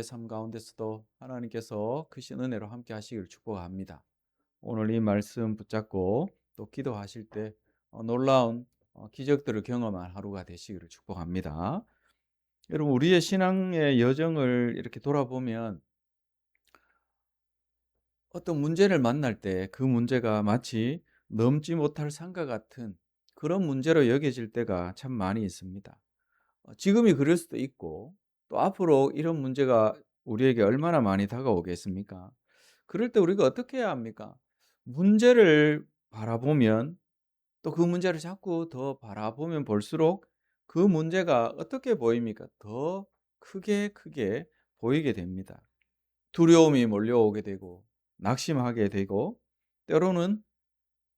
삶 가운데서도 하나님께서 크신 은혜로 함께 하시기를 축복합니다. 오늘 이 말씀 붙잡고 또 기도하실 때 놀라운 기적들을 경험한 하루가 되시기를 축복합니다. 여러분, 우리의 신앙의 여정을 이렇게 돌아보면 어떤 문제를 만날 때 그 문제가 마치 넘지 못할 산과 같은 그런 문제로 여겨질 때가 참 많이 있습니다. 지금이 그럴 수도 있고 또 앞으로 이런 문제가 우리에게 얼마나 많이 다가오겠습니까? 그럴 때 우리가 어떻게 해야 합니까? 문제를 바라보면 또 그 문제를 자꾸 더 바라보면 볼수록 그 문제가 어떻게 보입니까? 더 크게 보이게 됩니다. 두려움이 몰려오게 되고 낙심하게 되고 때로는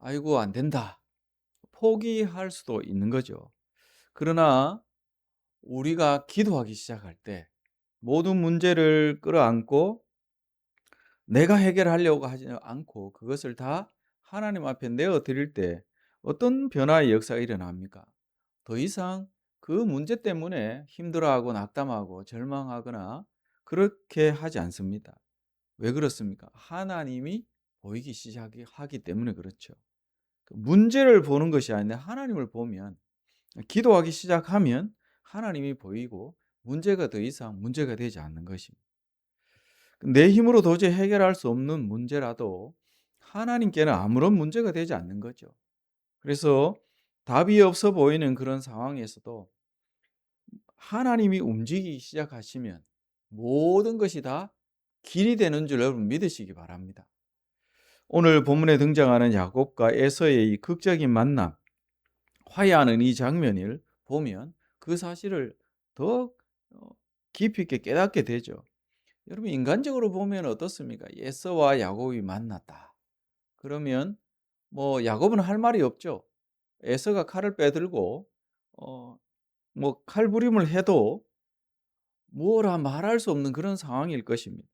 '아이고 안 된다.' 포기할 수도 있는 거죠. 그러나 우리가 기도하기 시작할 때 모든 문제를 끌어안고 내가 해결하려고 하지 않고 그것을 다 하나님 앞에 내어 드릴 때 어떤 변화의 역사가 일어납니까? 더 이상 그 문제 때문에 힘들어하고 낙담하고 절망하거나 그렇게 하지 않습니다. 왜 그렇습니까? 하나님이 보이기 시작하기 때문에 그렇죠. 그 문제를 보는 것이 아니라 하나님을 보면, 기도하기 시작하면 하나님이 보이고 문제가 더 이상 문제가 되지 않는 것입니다. 내 힘으로 도저히 해결할 수 없는 문제라도 하나님께는 아무런 문제가 되지 않는 거죠. 그래서 답이 없어 보이는 그런 상황에서도 하나님이 움직이기 시작하시면 모든 것이 다 길이 되는 줄 여러분 믿으시기 바랍니다. 오늘 본문에 등장하는 야곱과 에서의 이 극적인 만남, 화해하는 이 장면을 보면 그 사실을 더 깊이 있게 깨닫게 되죠. 여러분, 인간적으로 보면 어떻습니까? 에서와 야곱이 만났다. 그러면 뭐 야곱은 할 말이 없죠. 에서가 칼을 빼들고 어 뭐 칼부림을 해도 뭐라 말할 수 없는 그런 상황일 것입니다.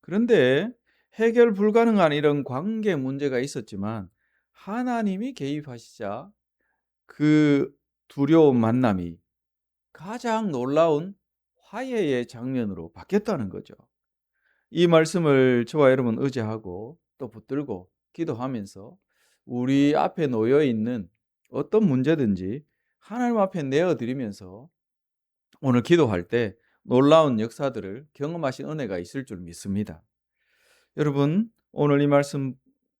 그런데 해결 불가능한 이런 관계 문제가 있었지만 하나님이 개입하시자 그 두려운 만남이 가장 놀라운 화해의 장면으로 바뀌었다는 거죠. 이 말씀을 저와 여러분 의지하고 또 붙들고 기도하면서 우리 앞에 놓여 있는 어떤 문제든지 하나님 앞에 내어 드리면서 오늘 기도할 때 놀라운 역사들을 경험하신 은혜가 있을 줄 믿습니다. 여러분, 오늘 이 말씀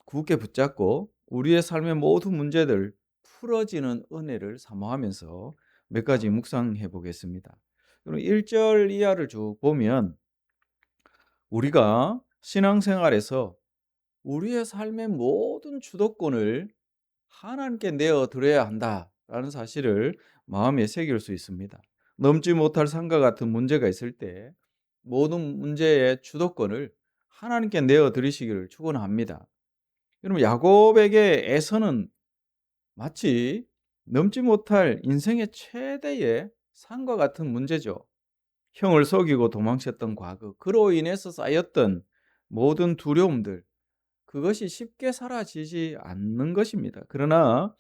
굳게 붙잡고 우리의 삶의 모든 문제들 풀어지는 은혜를 사모하면서 몇 가지 묵상해 보겠습니다. 여러분, 1절 이하를 쭉 보면 우리가 신앙생활에서 우리의 삶의 모든 주도권을 하나님께 내어 드려야 한다라는 사실을 마음에 새길 수 있습니다. 넘지 못할 산과 같은 문제가 있을 때 모든 문제의 주도권을 하나님께 내어 드리시기를 축원합니다. 여러분, 야곱에게 에서는 마치 넘지 못할 인생의 최대의 산과 같은 문제죠. 형을 속이고 도망쳤던 과거, 그로 인해서 쌓였던 모든 두려움들, 그것이 쉽게 사라지지 않는 것입니다. 그러나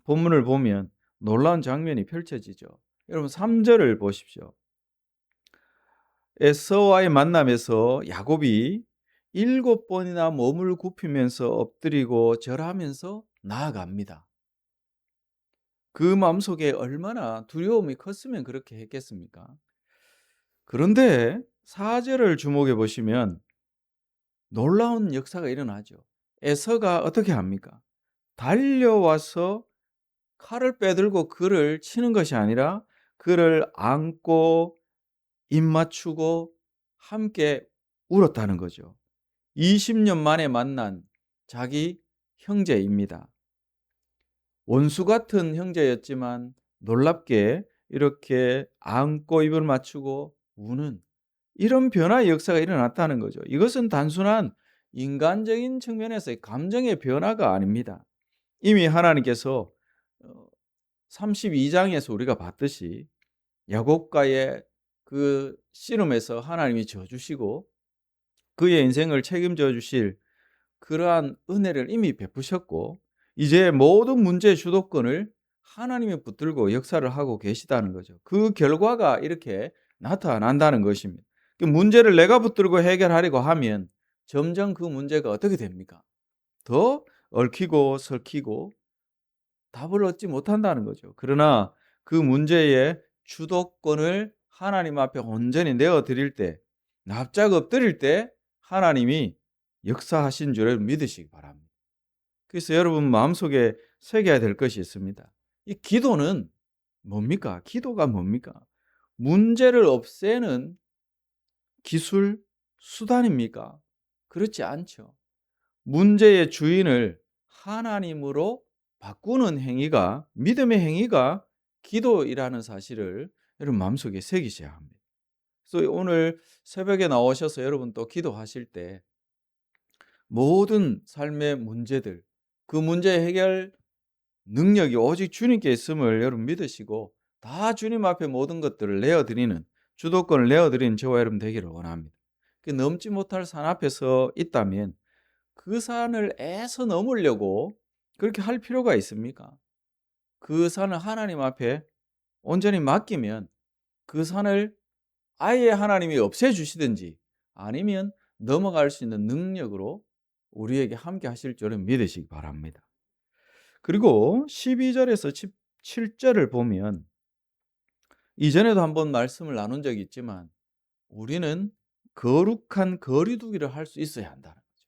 본문을 보면 놀라운 장면이 펼쳐지죠. 여러분, 3절을 보십시오. 에서와의 만남에서 야곱이 7번이나 몸을 굽히면서 엎드리고 절하면서 나아갑니다. 그 마음속에 얼마나 두려움이 컸으면 그렇게 했겠습니까? 그런데 4절을 주목해 보시면 놀라운 역사가 일어나죠. 에서가 어떻게 합니까? 달려와서 칼을 빼들고 그를 치는 것이 아니라 그를 안고 입 맞추고 함께 울었다는 거죠. 20년 만에 만난 자기 형제입니다. 원수 같은 형제였지만 놀랍게 이렇게 안고 입을 맞추고 우는 이런 변화의 역사가 일어났다는 거죠. 이것은 단순한 인간적인 측면에서의 감정의 변화가 아닙니다. 이미 하나님께서 32장에서 우리가 봤듯이 야곱과의 그 씨름에서 하나님이 져주시고 그의 인생을 책임져 주실 그러한 은혜를 이미 베푸셨고 이제 모든 문제의 주도권을 하나님이 붙들고 역사를 하고 계시다는 거죠. 그 결과가 이렇게 나타난다는 것입니다. 그 문제를 내가 붙들고 해결하려고 하면 점점 그 문제가 어떻게 됩니까? 더 얽히고 설키고 답을 얻지 못한다는 거죠. 그러나 그 문제의 주도권을 하나님 앞에 온전히 내어 드릴 때, 납작 엎드릴 때 하나님이 역사하신 줄을 믿으시기 바랍니다. 그래서 여러분 마음속에 새겨야 될 것이 있습니다. 이 기도는 뭡니까? 기도가 뭡니까? 문제를 없애는 기술, 수단입니까? 그렇지 않죠. 문제의 주인을 하나님으로 바꾸는 행위가, 믿음의 행위가 기도이라는 사실을 여러분 마음속에 새기셔야 합니다. 그래서 오늘 새벽에 나오셔서 여러분 또 기도하실 때 모든 삶의 문제들, 그 문제 해결 능력이 오직 주님께 있음을 여러분 믿으시고 다 주님 앞에 모든 것들을 내어드리는, 주도권을 내어드리는 저와 여러분 되기를 원합니다. 넘지 못할 산 앞에 서 있다면 그 산을 애써 넘으려고 그렇게 할 필요가 있습니까? 그 산을 하나님 앞에 온전히 맡기면 그 산을 아예 하나님이 없애주시든지 아니면 넘어갈 수 있는 능력으로 우리에게 함께 하실 줄은 믿으시기 바랍니다. 그리고 12절에서 17절을 보면 이전에도 한번 말씀을 나눈 적이 있지만 우리는 거룩한 거리두기를 할 수 있어야 한다는 거죠.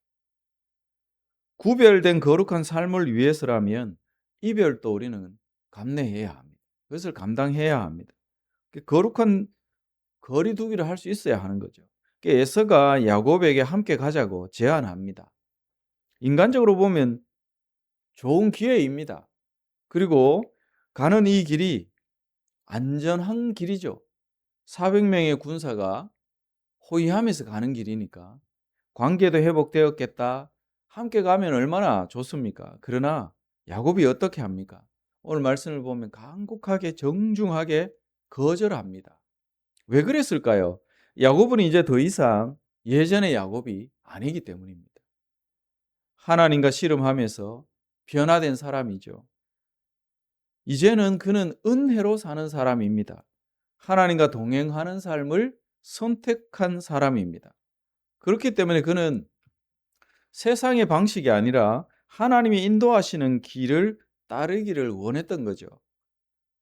구별된 거룩한 삶을 위해서라면 이별도 우리는 감내해야 합니다. 그것을 감당해야 합니다. 거룩한 거리두기를 할 수 있어야 하는 거죠. 에서가 야곱에게 함께 가자고 제안합니다. 인간적으로 보면 좋은 기회입니다. 그리고 가는 이 길이 안전한 길이죠. 400명의 군사가 호위하면서 가는 길이니까 관계도 회복되었겠다. 함께 가면 얼마나 좋습니까? 그러나 야곱이 어떻게 합니까? 오늘 말씀을 보면 간곡하게 정중하게 거절합니다. 왜 그랬을까요? 야곱은 이제 더 이상 예전의 야곱이 아니기 때문입니다. 하나님과 씨름하면서 변화된 사람이죠. 이제는 그는 은혜로 사는 사람입니다. 하나님과 동행하는 삶을 선택한 사람입니다. 그렇기 때문에 그는 세상의 방식이 아니라 하나님이 인도하시는 길을 따르기를 원했던 거죠.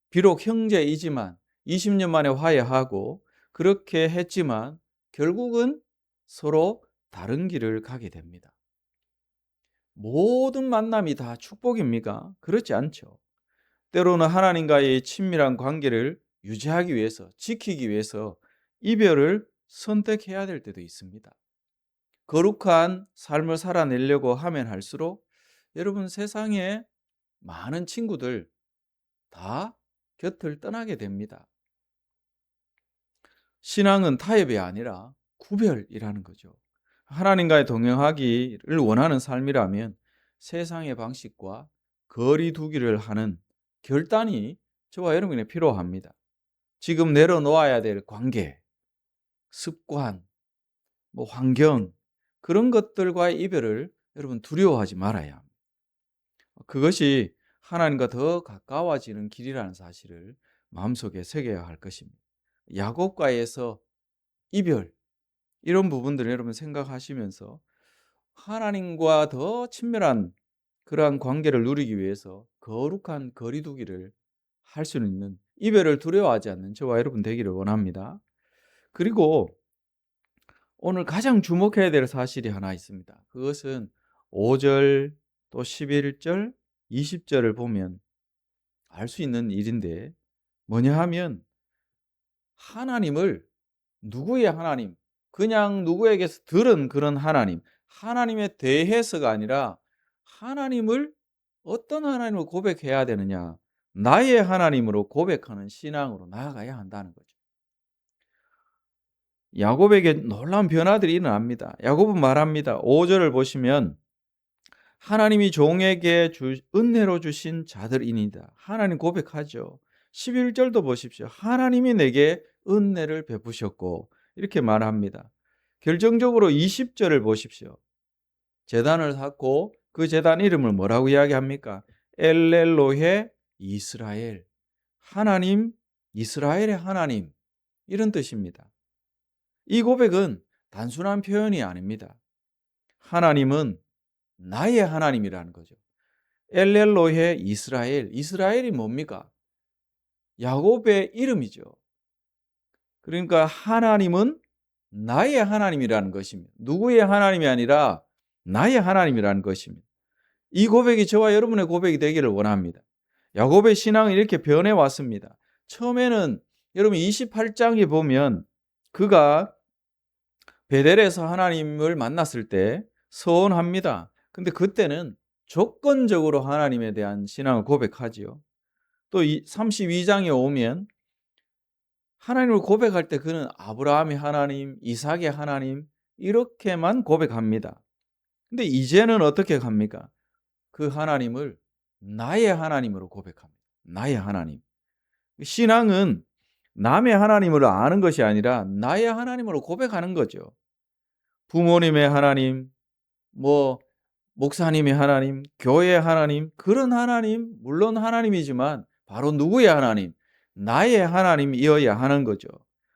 비록 형제이지만 20년 만에 화해하고 그렇게 했지만 결국은 서로 다른 길을 가게 됩니다. 모든 만남이 다 축복입니까? 그렇지 않죠. 때로는 하나님과의 친밀한 관계를 유지하기 위해서, 지키기 위해서 이별을 선택해야 될 때도 있습니다. 거룩한 삶을 살아내려고 하면 할수록 여러분 세상에 많은 친구들 다 곁을 떠나게 됩니다. 신앙은 타협이 아니라 구별이라는 거죠. 하나님과의 동행하기를 원하는 삶이라면 세상의 방식과 거리 두기를 하는 결단이 저와 여러분에 필요합니다. 지금 내려놓아야 될 관계, 습관, 환경 그런 것들과의 이별을 여러분 두려워하지 말아야 합니다. 그것이 하나님과 더 가까워지는 길이라는 사실을 마음속에 새겨야 할 것입니다. 야곱과에서 이별 이런 부분들을 여러분 생각하시면서 하나님과 더 친밀한 그러한 관계를 누리기 위해서 거룩한 거리두기를 할 수 있는 이별을 두려워하지 않는 저와 여러분 되기를 원합니다. 그리고 오늘 가장 주목해야 될 사실이 하나 있습니다. 그것은 5절 또 11절, 20절을 보면 알 수 있는 일인데 뭐냐 하면 하나님을 누구의 하나님, 그냥 누구에게서 들은 그런 하나님, 하나님에 대해서가 아니라 하나님을 어떤 하나님을 고백해야 되느냐, 나의 하나님으로 고백하는 신앙으로 나아가야 한다는 거죠. 야곱에게 놀라운 변화들이 일어납니다. 야곱은 말합니다. 5절을 보시면 하나님이 종에게 은혜로 주신 자들이니다. 하나님 고백하죠. 11절도 보십시오. 하나님이 내게 은혜를 베푸셨고 이렇게 말합니다. 결정적으로 20절을 보십시오. 제단을 쌓고 그 제단 이름을 뭐라고 이야기합니까? 엘렐로헤 이스라엘. 하나님, 이스라엘의 하나님 이런 뜻입니다. 이 고백은 단순한 표현이 아닙니다. 하나님은 나의 하나님이라는 거죠. 엘렐로헤 이스라엘. 이스라엘이 뭡니까? 야곱의 이름이죠. 그러니까 하나님은 나의 하나님이라는 것입니다. 누구의 하나님이 아니라 나의 하나님이라는 것입니다. 이 고백이 저와 여러분의 고백이 되기를 원합니다. 야곱의 신앙은 이렇게 변해 왔습니다. 처음에는 여러분 28장에 보면 그가 베델에서 하나님을 만났을 때 서원합니다. 근데 그때는 조건적으로 하나님에 대한 신앙을 고백하지요. 또 32장에 오면 하나님을 고백할 때 그는 아브라함의 하나님, 이삭의 하나님 이렇게만 고백합니다. 근데 이제는 어떻게 합니까? 그 하나님을 나의 하나님으로 고백합니다. 나의 하나님. 신앙은 남의 하나님을 아는 것이 아니라 나의 하나님으로 고백하는 거죠. 부모님의 하나님, 뭐 목사님의 하나님, 교회의 하나님, 그런 하나님 물론 하나님이지만 바로 누구의 하나님? 나의 하나님이어야 하는 거죠.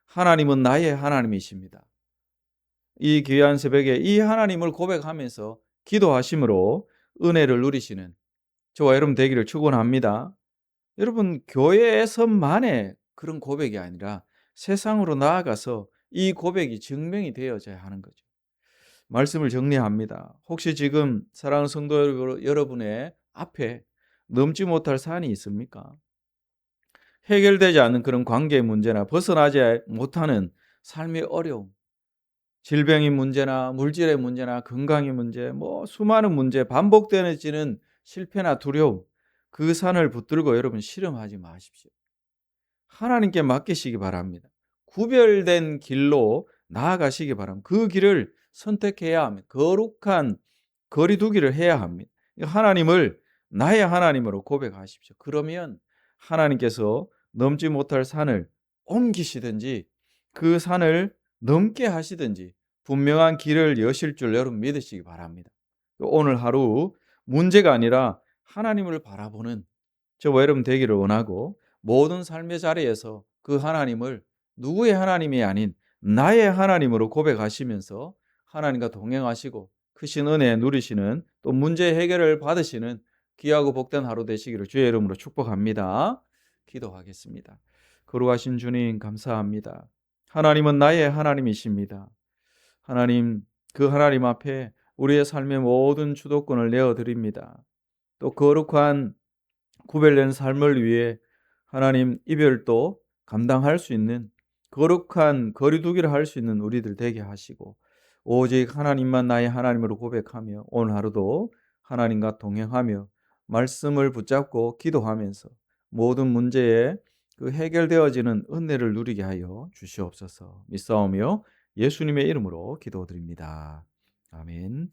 하나님은 나의 하나님이십니다. 이 귀한 새벽에 이 하나님을 고백하면서 기도하심으로 은혜를 누리시는 저와 여러분 되기를 축원합니다. 여러분 교회에서만의 그런 고백이 아니라 세상으로 나아가서 이 고백이 증명이 되어져야 하는 거죠. 말씀을 정리합니다. 혹시 지금 사랑하는 성도 여러분의 앞에 넘지 못할 산이 있습니까? 해결되지 않는 그런 관계의 문제나 벗어나지 못하는 삶의 어려움, 질병의 문제나 물질의 문제나 건강의 문제, 수많은 문제, 반복되어지는 실패나 두려움, 그 산을 붙들고 여러분 씨름하지 마십시오. 하나님께 맡기시기 바랍니다. 구별된 길로 나아가시기 바랍니다. 그 길을 선택해야 합니다. 거룩한 거리두기를 해야 합니다. 하나님을 나의 하나님으로 고백하십시오. 그러면 하나님께서 넘지 못할 산을 옮기시든지 그 산을 넘게 하시든지 분명한 길을 여실 줄 여러분 믿으시기 바랍니다. 오늘 하루 문제가 아니라 하나님을 바라보는 저와 여러분 되기를 원하고 모든 삶의 자리에서 그 하나님을 누구의 하나님이 아닌 나의 하나님으로 고백하시면서 하나님과 동행하시고 크신 은혜 누리시는 또 문제 해결을 받으시는 귀하고 복된 하루 되시기를 주의 이름으로 축복합니다. 기도하겠습니다. 거룩하신 주님 감사합니다. 하나님은 나의 하나님이십니다. 하나님, 그 하나님 앞에 우리의 삶의 모든 주도권을 내어드립니다. 또 거룩한 구별된 삶을 위해 하나님 이별도 감당할 수 있는 거룩한 거리두기를 할 수 있는 우리들 되게 하시고 오직 하나님만 나의 하나님으로 고백하며 오늘 하루도 하나님과 동행하며 말씀을 붙잡고 기도하면서 모든 문제에 그 해결되어지는 은혜를 누리게 하여 주시옵소서. 믿사오며 예수님의 이름으로 기도드립니다. 아멘.